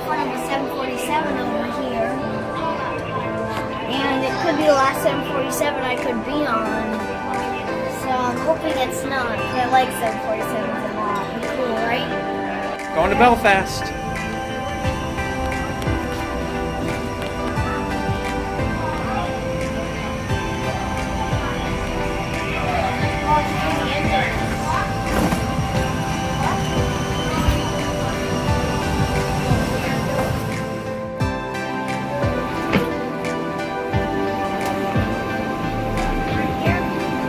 front of a 747 over here. And it could be the last 747 I could be on. So I'm hoping it's not, because I like 747s a lot. Be cool, right? Going to Belfast.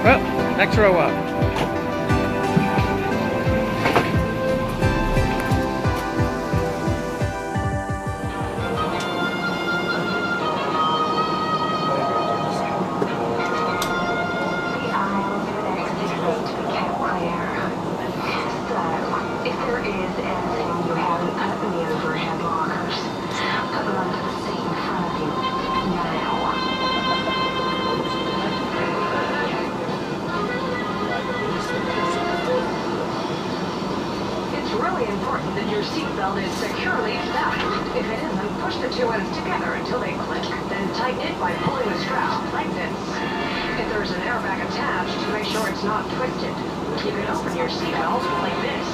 Well, next row up. Seatbelt is securely fastened. If it isn't, push the two ends together until they click. Then tighten it by pulling the strap like this. If there's an airbag attached, make sure it's not twisted. You can open your seatbelt like this.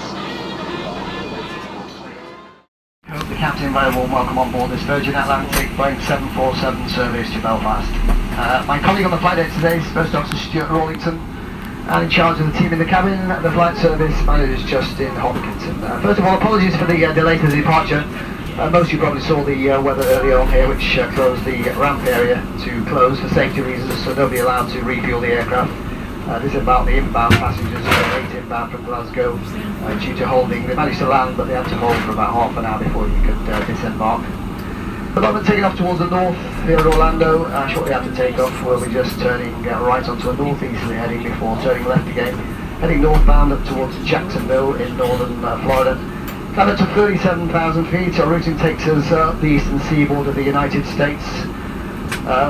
The captain, very warm welcome on board this Virgin Atlantic Boeing 747 service to Belfast. My colleague on the flight deck today is First Officer Stuart Rawlington. And in charge of the team in the cabin, the flight service manager is Justin Hopkinson. First of all, apologies for the delay to the departure. Most of you probably saw the weather earlier on here, which closed the ramp area to close for safety reasons, so nobody allowed to refuel the aircraft. This is about the inbound passengers, 8 inbound from Glasgow, due to holding. They managed to land, but they had to hold for about half an hour before you could disembark. At the moment, taking off towards the north here at Orlando, shortly after takeoff, we'll be just turning right onto a northeasterly heading before turning left again, heading northbound up towards Jacksonville in northern Florida. Down up to 37,000 feet, our routing takes us up the eastern seaboard of the United States,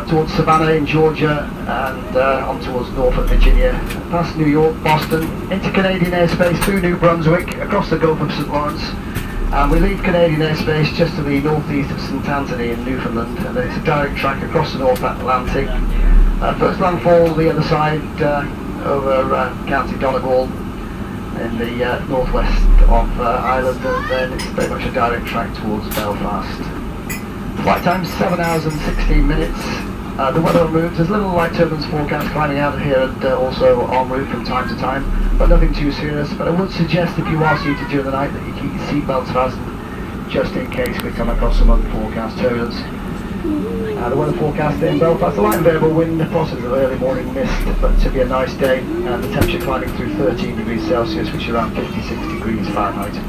towards Savannah in Georgia, and on towards Norfolk, Virginia, past New York, Boston, into Canadian airspace through New Brunswick, across the Gulf of St. Lawrence. We leave Canadian airspace just to the northeast of St Anthony in Newfoundland, and it's a direct track across the North Atlantic. First landfall the other side over County Donegal in the northwest of Ireland, and then it's very much a direct track towards Belfast. Flight time 7 hours and 16 minutes. The weather en route, there's little light turbulence forecast climbing out of here and also en route from time to time, but nothing too serious. But I would suggest if you are seated during the night that you keep your seatbelts fastened just in case we come across some unforecast turbulence. The weather forecast in Belfast, a light and variable wind, possibly early morning mist, but it should be a nice day, and the temperature climbing through 13 degrees Celsius, which is around 56 degrees Fahrenheit.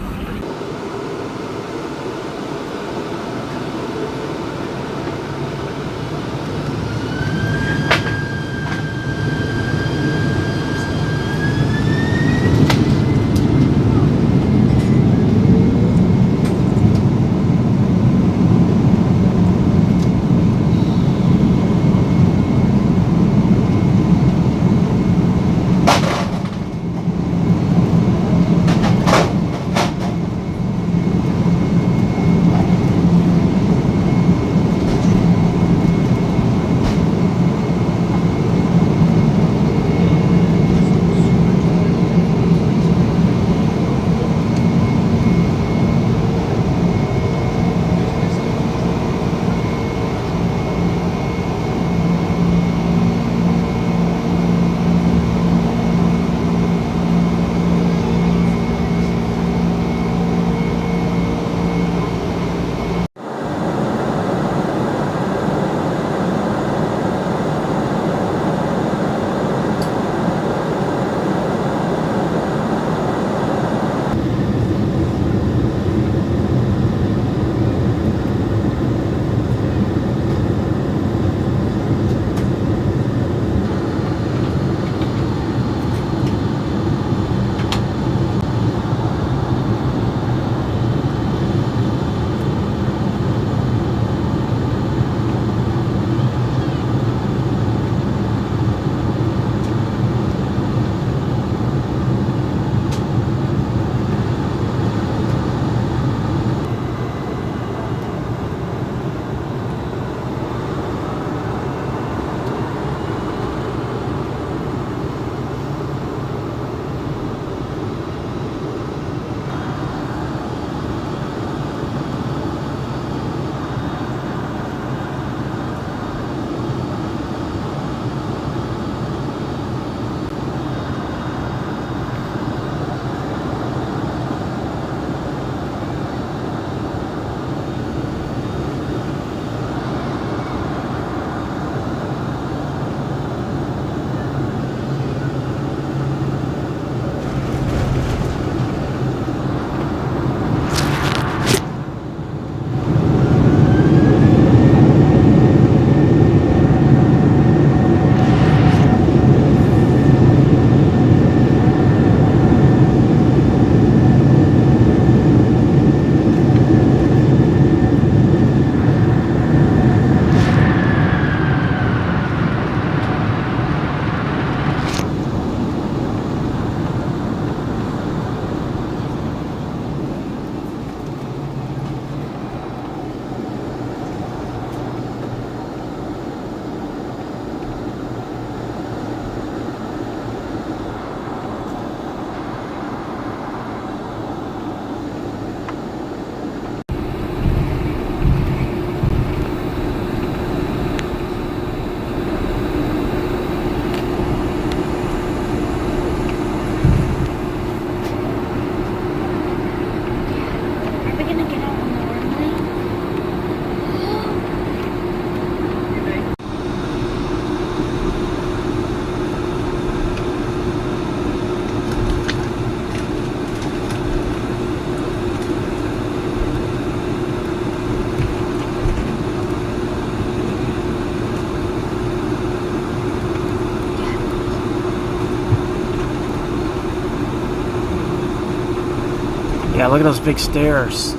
Yeah, look at those big stairs.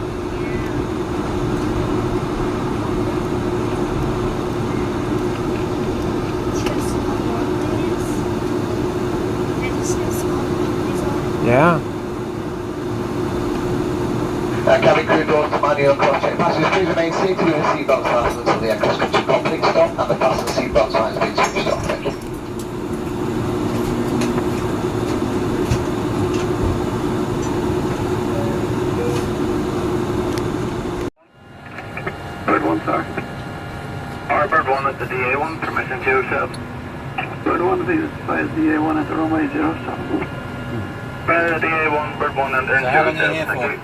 Yeah. Cabin crew doors to manual cross-check. Passengers please remain seated with the seatbelt signs until the cross-country conflict stop and the fasten seatbelt signs being switched off. Thank you. Bird 1, sir. Bird 1 at the DA1, permission to yourself. Bird 1, please advise DA1 at the runway 07. DA1, Bird 1 enter into how long are you yourself. here for?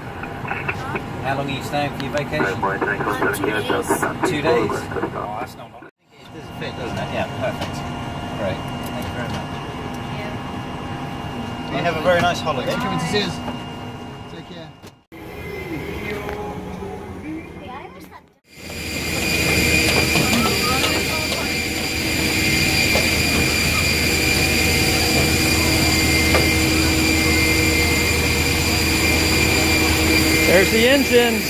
How long are you staying for your vacation? 2 days. Oh, that's not long. It does fit, doesn't it? Yeah, perfect. Great. Thank you very much. You have a very nice holiday. Thanks for coming to see us. Take care. There's the engines.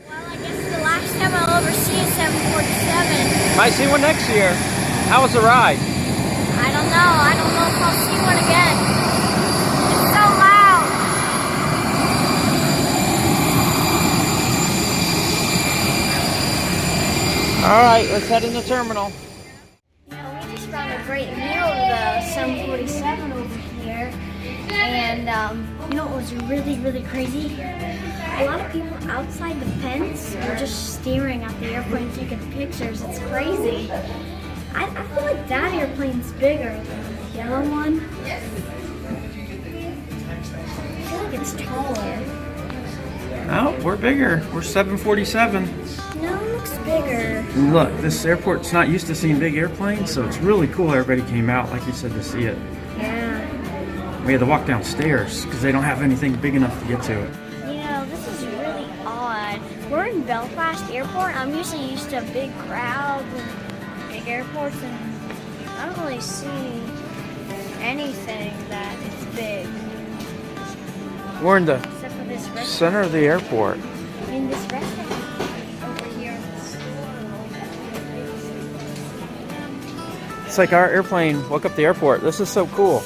Well, I guess the last time I'll ever see a 747. Might see one next year. How was the ride? I don't know. I don't know if I'll see one again. It's so loud. All right, let's head in the terminal. You know, we just found a great view of the 747 over here. And you know what was really, really crazy? A lot of people outside the fence were just staring at the airplane taking pictures. It's crazy. I feel like that airplane's bigger than the yellow one. I feel like it's taller. Oh, we're bigger. We're 747. No, it looks bigger. Look, this airport's not used to seeing big airplanes, so it's really cool everybody came out, like you said, to see it. Yeah. We had to walk downstairs because they don't have anything big enough to get to it. You know, this is really odd. We're in Belfast Airport. I'm usually used to big crowds and big airports, and I don't really see anything that is big. We're in the Except for this restaurant. center of the airport. In this restaurant over here in the store. It's like our airplane woke up the airport. This is so cool.